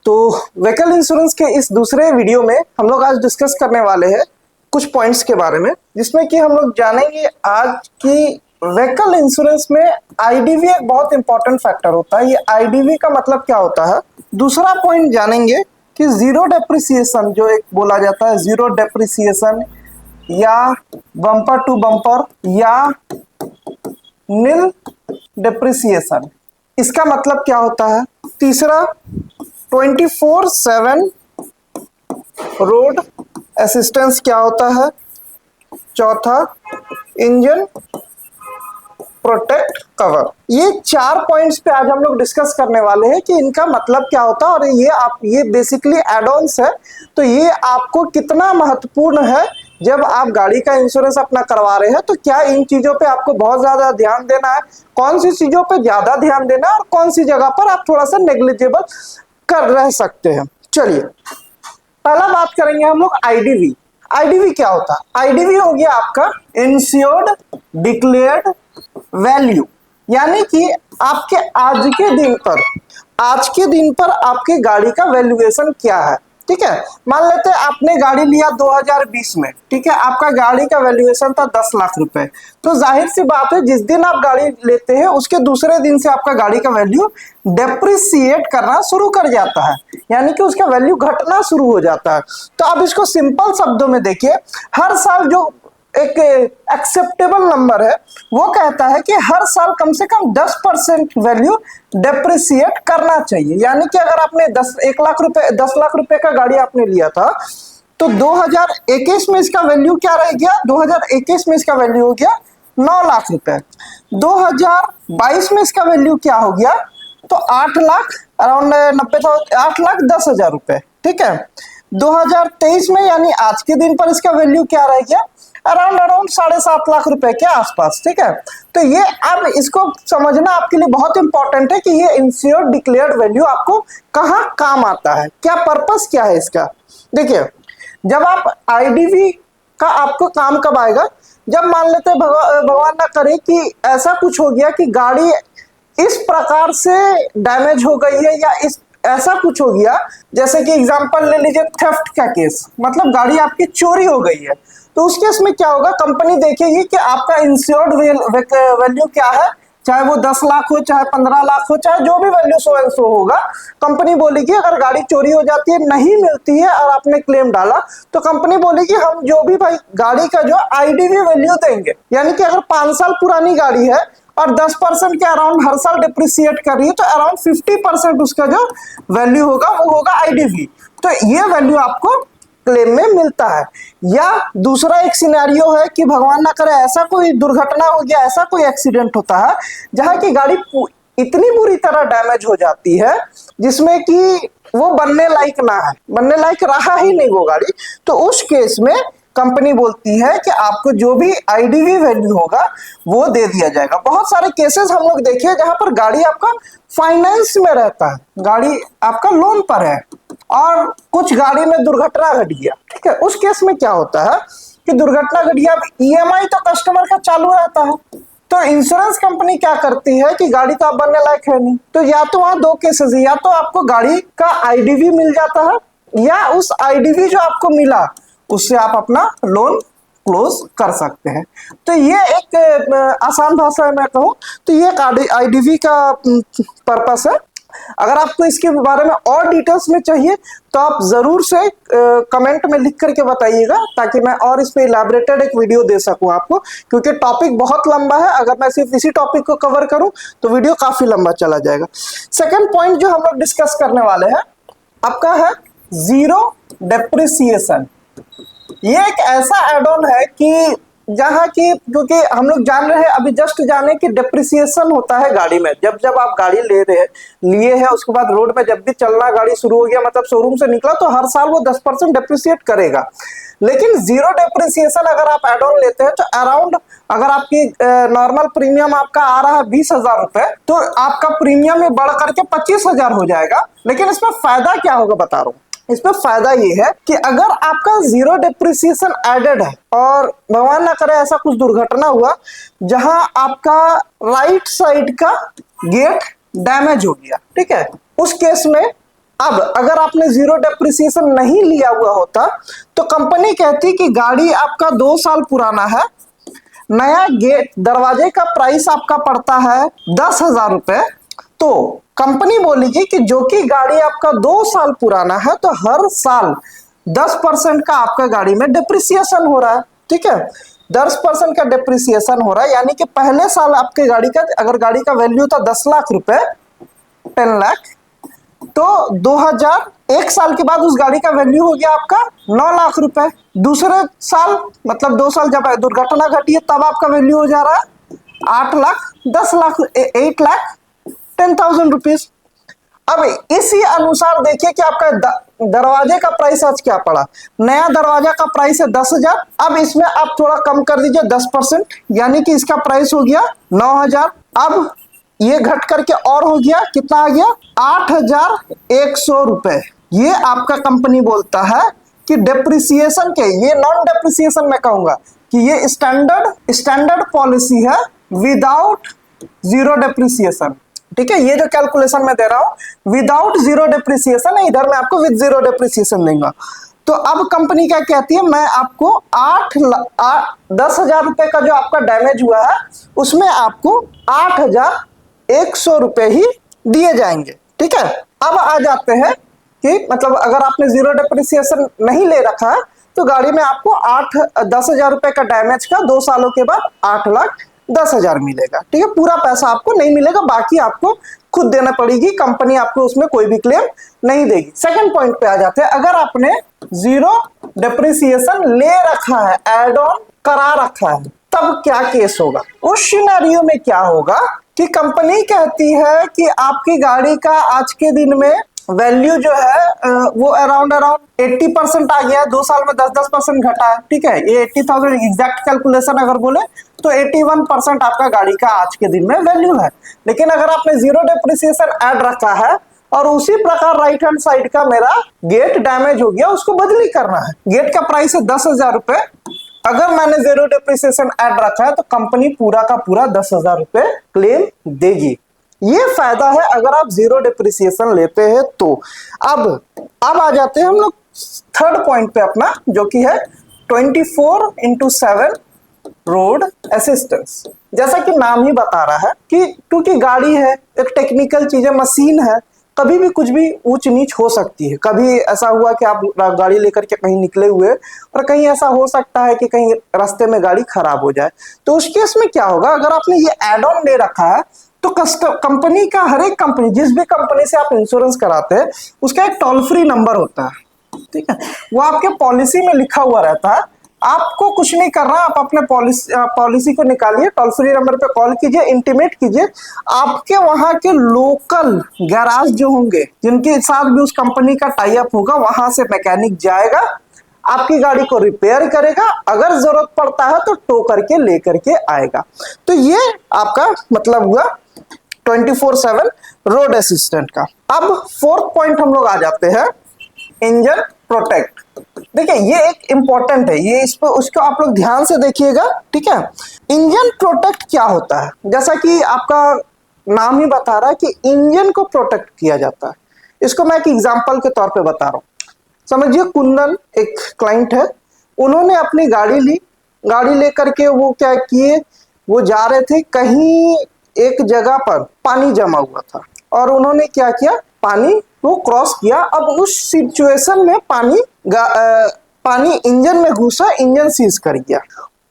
तो vehicle insurance के इस दूसरे वीडियो में हम लोग आज डिस्कस करने वाले हैं कुछ पॉइंट्स के बारे में, जिसमें कि हम लोग जानेंगे आज की व्हीकल इंश्योरेंस में आईडीवी एक बहुत इंपॉर्टेंट फैक्टर होता है। ये आईडीवी का मतलब क्या होता है। दूसरा पॉइंट जानेंगे कि जीरो डेप्रिसिएशन जो एक बोला जाता है, जीरो डेप्रिसिएशन या बम्पर टू बम्पर या नील डेप्रिसिएशन, इसका मतलब क्या होता है। तीसरा 24/7 रोड असिस्टेंस क्या होता है। चौथा इंजन प्रोटेक्ट कवर। ये 4 पॉइंट्स पे आज हम लोग डिस्कस करने वाले हैं कि इनका मतलब क्या होता है और ये बेसिकली एड ऑन्स है। तो ये आपको कितना महत्वपूर्ण है जब आप गाड़ी का इंश्योरेंस अपना करवा रहे हैं, तो क्या इन चीजों पे आपको बहुत ज्यादा ध्यान देना है, कौन सी चीजों पे ज्यादा ध्यान देना है और कौन सी जगह पर आप थोड़ा सा नेग्लिजिबल कर रह सकते हैं। चलिए पहला बात करेंगे हम लोग आईडीवी। आईडीवी क्या होता है। आईडीवी हो गया आपका इंश्योर्ड डिक्लेयर्ड वैल्यू, यानी कि आपके आज के दिन पर आपके गाड़ी का वैल्यूएशन क्या है। ठीक है, मान लेते हैं आपने गाड़ी लिया 2020 में, ठीक है, आपका गाड़ी का वैल्यूएशन था 10 लाख रुपए। तो जाहिर सी बात है जिस दिन आप गाड़ी लेते हैं उसके दूसरे दिन से आपका गाड़ी का वैल्यू डेप्रिसिएट करना शुरू कर जाता है, यानी कि उसका वैल्यू घटना शुरू हो जाता है। तो अब इसको सिंपल शब्दों में देखिए, हर साल जो एक एक्सेप्टेबल नंबर है वो कहता है कि हर साल कम से कम 10% वैल्यू डेप्रिसिएट करना चाहिए। यानी कि अगर आपने 10 लाख रुपए का गाड़ी आपने लिया था तो 2021 में इसका वैल्यू क्या रह गया, 2021 में इसका वैल्यू हो गया 9 लाख रुपए। 2022 में इसका वैल्यू क्या हो गया, तो 8 लाख अराउंड 8,10,000 रुपए। ठीक है, 2023 में यानी आज के दिन पर इसका वैल्यू क्या रह गया, अराउंड 7.5 लाख रुपए के आसपास। ठीक है, तो ये अब इसको समझना आपके लिए बहुत इंपॉर्टेंट है कि ये इंश्योर्ड डिक्लेयर्ड वैल्यू आपको कहाँ काम आता है, क्या पर्पस क्या है इसका। देखिए जब आप आईडीवी का आपको काम कब आएगा, जब मान लेते हैं भगवान ना करे कि ऐसा कुछ हो गया कि गाड़ी इस प्रकार से डैमेज हो गई है या ऐसा कुछ हो गया, जैसे कि एग्जांपल ले लीजिए थेफ्ट का केस, मतलब गाड़ी आपकी चोरी हो गई है। तो उस केस में क्या होगा, कंपनी देखेगी कि आपका इंश्योर्ड वैल्यू क्या है, चाहे वो 10 लाख हो, चाहे 15 लाख हो, चाहे जो भी वैल्यू सो एंड सो होगा। कंपनी बोलेगी अगर गाड़ी चोरी हो जाती है, नहीं मिलती है और आपने क्लेम डाला, तो कंपनी बोलेगी हम जो भी भाई गाड़ी का जो आईडीवी वैल्यू देंगे, यानी कि अगर 5 साल पुरानी गाड़ी है और 10% के अराउंड हर साल डिप्रिसिएट कर रही है, तो अराउंड 50% उसका जो वैल्यू होगा वो होगा आईडीवी। तो ये वैल्यू आपको क्लेम में मिलता है। या दूसरा एक सिनेरियो है कि भगवान ना करे ऐसा कोई दुर्घटना हो गया, ऐसा कोई एक्सीडेंट होता है जहां की गाड़ी इतनी बुरी तरह डैमेज हो जाती है जिसमें कि वो बनने लायक ना है, बनने लायक रहा ही नहीं वो गाड़ी। तो उस केस में कंपनी बोलती है कि आपको जो भी आईडीवी वैल्यू होगा वो दे दिया जाएगा। बहुत सारे केसेस हम लोग देखे जहां पर गाड़ी आपका फाइनेंस में रहता है, गाड़ी आपका लोन पर है और कुछ गाड़ी में दुर्घटना घट गया। ठीक है, उस केस में क्या होता है कि दुर्घटना घट गया, ईएमआई तो कस्टमर का चालू रहता है। तो इंश्योरेंस कंपनी क्या करती है कि गाड़ी तो आप बनने लायक है नहीं, तो या तो वहां 2 केसेस है, या तो आपको गाड़ी का आईडीवी मिल जाता है या उस आईडीवी जो आपको मिला उससे आप अपना लोन क्लोज कर सकते हैं। तो ये एक आसान भाषा में कहूँ तो ये आईडीवी का पर्पस है। अगर आपको इसके बारे में और डिटेल्स में चाहिए तो आप जरूर से कमेंट में लिख करके बताइएगा, ताकि मैं और इस पे इलैबोरेटेड एक वीडियो दे सकूं आपको, क्योंकि टॉपिक बहुत लंबा है। अगर मैं सिर्फ इसी टॉपिक को कवर करूं तो वीडियो काफी लंबा चला जाएगा। सेकंड पॉइंट जो हम लोग डिस्कस करने वाले हैं आपका है जीरो डेप्रिसिएशन। ये एक ऐसा एड ऑन है कि जहां की, क्योंकि हम लोग जान रहे हैं अभी जस्ट जाने कि डेप्रिसिएशन होता है गाड़ी में। जब आप गाड़ी लिए हैं उसके बाद रोड में जब भी चलना गाड़ी शुरू हो गया, मतलब शोरूम से निकला, तो हर साल वो 10% डेप्रिसिएट करेगा। लेकिन जीरो डेप्रिसिएशन अगर आप एड ऑन लेते हैं तो अराउंड, अगर आपकी नॉर्मल प्रीमियम आपका आ रहा है 20,000 रुपए, तो आपका प्रीमियम में बढ़ करके 25,000 हो जाएगा। लेकिन इसमें फायदा क्या होगा बता रहा हूँ। इसमें फायदा ये है कि अगर आपका जीरो डेप्रिसिएशन एडेड है और भगवान ना करे ऐसा कुछ दुर्घटना हुआ जहां आपका राइट साइड का गेट डैमेज हो गया, ठीक है, उस केस में अब अगर आपने जीरो डेप्रिसिएशन नहीं लिया हुआ होता तो कंपनी कहती कि गाड़ी आपका 2 साल पुराना है, नया गेट दरवाजे का प्राइस आपका पड़ता है 10,000 रुपए, तो कंपनी बोलेगी कि जो कि गाड़ी आपका 2 साल पुराना है तो हर साल 10% का आपका गाड़ी में डिप्रिसिएशन हो रहा है। ठीक है, 10% का डिप्रिसिएशन हो रहा है, यानी कि पहले साल आपके गाड़ी का, अगर गाड़ी का वैल्यू था 10 लाख रुपए, 10 लाख, तो 1 साल के बाद उस गाड़ी का वैल्यू हो गया आपका 9 लाख रुपए। दूसरे साल मतलब 2 साल जब दुर्घटना घटी है तब आपका वैल्यू हो जा रहा है 8 लाख, 10 लाख, 8 लाख 10,000 रुपीज। अब इसी अनुसार देखिए कि आपका दरवाजे का प्राइस आज क्या पड़ा। नया दरवाजा का प्राइस है 10,000, अब इसमें आप थोड़ा कम कर दीजिए 10%, यानी कि इसका प्राइस हो गया 9,000। अब ये घट करके और हो गया, कितना आ गया 8,100 रुपए। ये आपका कंपनी बोलता है कि डेप्रिसिएशन के, ये नॉन डेप्रिसिएशन मैं कहूंगा कि ये स्टैंडर्ड पॉलिसी है विदाउट जीरो डेप्रिसिएशन। ठीक है, ये जो कैलकुलेशन मैं दे रहा हूं विदाउट जीरो डेप्रिसिएशन है, इधर मैं आपको विद जीरो डेप्रिसिएशन दूंगा। तो अब कंपनी क्या कहती है, मैं आपको 10,000 रुपए का जो आपका डैमेज हुआ है उसमें आपको 8,100 रुपए ही दिए जाएंगे। ठीक है, अब आ जाते हैं कि मतलब अगर आपने जीरो डेप्रिसिएशन नहीं ले रखा है तो गाड़ी में आपको 10,000 रुपए का डैमेज का 2 सालों के बाद 8,10,000 मिलेगा। ठीक है, पूरा पैसा आपको नहीं मिलेगा, बाकी आपको खुद देना पड़ेगी, कंपनी आपको उसमें कोई भी क्लेम नहीं देगी। सेकंड पॉइंट पे आ जाते हैं, अगर आपने जीरो डेप्रिसिएशन ले रखा है, एड ऑन करा रखा है, तब क्या केस होगा। उस सिनेरियो में क्या होगा कि कंपनी कहती है कि आपकी गाड़ी का आज के दिन में वैल्यू जो है वो अराउंड 80% आ गया है, 2 साल में 10% घटा है। ठीक है, ये 80,000 एग्जैक्ट कैलकुलेशन अगर बोले तो 81% आपका गाड़ी का आज के दिन में वैल्यू है। लेकिन अगर आपने जीरो डेप्रिसिएशन ऐड रखा है और उसी प्रकार राइट हैंड साइड का मेरा गेट डैमेज हो गया, उसको बदली करना है, गेट का प्राइस है 10,000 रुपए, अगर मैंने जीरो डेप्रिसिएशन ऐड रखा है तो कंपनी पूरा का पूरा 10,000 रुपए क्लेम देगी। ये फायदा है अगर आप जीरो डेप्रिसिएशन लेते हैं तो। अब आ जाते हैं हम लोग थर्ड पॉइंट पे अपना, जो कि है 24/7 रोड असिस्टेंस। जैसा कि नाम ही बता रहा है कि क्योंकि गाड़ी है, एक टेक्निकल चीज है, मशीन है, कभी भी कुछ भी ऊंच नीच हो सकती है। कभी ऐसा हुआ कि आप गाड़ी लेकर के कहीं निकले हुए और कहीं ऐसा हो सकता है कि कहीं रास्ते में गाड़ी खराब हो जाए, तो उस केस में क्या होगा, अगर आपने ये एड ऑन ले रखा है तो कंपनी का, हर एक कंपनी, जिस भी कंपनी से आप इंश्योरेंस कराते हैं उसका एक टोल फ्री नंबर होता है। ठीक है, वो आपके पॉलिसी में लिखा हुआ रहता है, आपको कुछ नहीं करना, आप अपने पॉलिसी को निकालिए, टोल फ्री नंबर पे कॉल कीजिए, इंटीमेट कीजिए, आपके वहां के लोकल गैराज जो होंगे जिनके साथ भी उस कंपनी का टाई अप होगा, वहां से मैकेनिक जाएगा, आपकी गाड़ी को रिपेयर करेगा, अगर जरूरत पड़ता है तो टो करके लेकर के आएगा। तो ये आपका मतलब हुआ 24/7 रोड असिस्टेंट का। अब फोर्थ पॉइंट हम लोग आ जाते हैं, इंजन प्रोटेक्ट। देखिए ये एक इंपॉर्टेंट है, ये इस पर उसको आप लोग ध्यान से देखिएगा। ठीक है, इंजन प्रोटेक्ट क्या होता है, जैसा कि आपका नाम ही बता रहा है कि इंजन को प्रोटेक्ट किया जाता है। इसको मैं एक एग्जांपल के तौर पे बता रहा हूँ। समझिए कुंदन एक क्लाइंट है, उन्होंने अपनी गाड़ी ली, गाड़ी लेकर के वो क्या किए, वो जा रहे थे कहीं, एक जगह पर पानी जमा हुआ था और उन्होंने क्या किया, पानी वो क्रॉस किया। अब उस सिचुएशन में पानी इंजन में घुसा, इंजन सीज कर गया।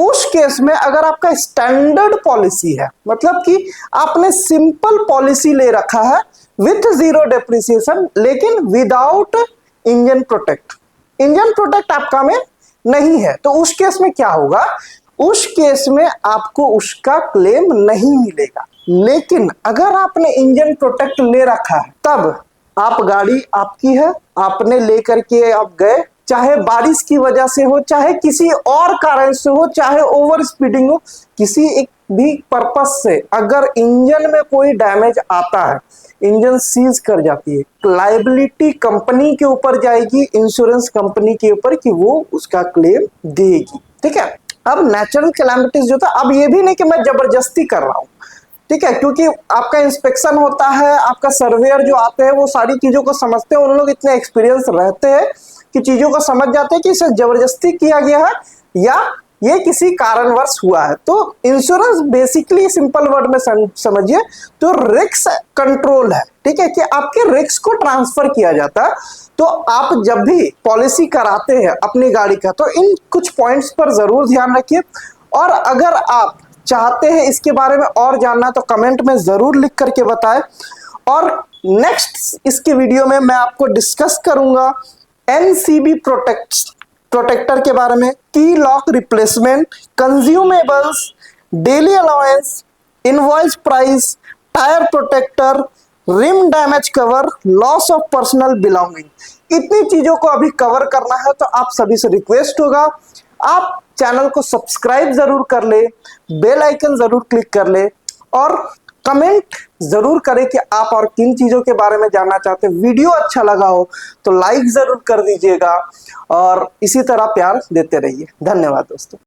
उस केस में अगर आपका स्टैंडर्ड पॉलिसी है, मतलब कि आपने सिंपल पॉलिसी ले रखा है विथ जीरो डेप्रिसिएशन लेकिन विदाउट इंजन प्रोटेक्ट आपका में नहीं है, तो उस केस में क्या होगा, उस केस में आपको उसका क्लेम नहीं मिलेगा। लेकिन अगर आपने इंजन प्रोटेक्ट ले रखा है, तब आप, गाड़ी आपकी है, आपने लेकर के आप गए, चाहे बारिश की वजह से हो, चाहे किसी और कारण से हो, चाहे ओवर स्पीडिंग हो, किसी एक भी पर्पस से अगर इंजन में कोई डैमेज आता है, इंजन सीज कर जाती है, लायबिलिटी कंपनी के ऊपर जाएगी, इंश्योरेंस कंपनी के ऊपर, कि वो उसका क्लेम देगी। ठीक है, अब नेचुरल कैलामिटीज जो था, अब ये भी नहीं कि मैं जबरदस्ती कर रहा हूं, ठीक है, क्योंकि आपका इंस्पेक्शन होता है, आपका सर्वेयर जो आते हैं वो सारी चीजों को समझते हैं, उन लोग इतने एक्सपीरियंस रहते हैं कि चीजों को समझ जाते हैं कि इसे जबरदस्ती किया गया है या ये किसी कारणवश हुआ है। तो इंश्योरेंस बेसिकली सिंपल वर्ड में समझिए तो रिस्क कंट्रोल है, ठीक है, कि आपके रिस्क को ट्रांसफर किया जाता है। तो आप जब भी पॉलिसी कराते हैं अपनी गाड़ी का तो इन कुछ पॉइंट्स पर जरूर ध्यान रखिए। और अगर आप चाहते हैं इसके बारे में और जानना तो कमेंट में जरूर लिख करके बताएं। और नेक्स्ट इसके वीडियो में मैं आपको डिस्कस करूंगा एनसीबी प्रोटेक्टर के बारे में, key lock replacement, consumables, daily allowance, invoice price, tyre protector, rim damage cover, loss of personal belonging. इतनी चीजों को अभी कवर करना है तो आप सभी से रिक्वेस्ट होगा आप चैनल को सब्सक्राइब जरूर कर ले, बेल आइकन जरूर क्लिक कर ले और कमेंट जरूर करें कि आप और किन चीजों के बारे में जानना चाहते हैं। वीडियो अच्छा लगा हो तो लाइक जरूर कर दीजिएगा और इसी तरह प्यार देते रहिए। धन्यवाद दोस्तों।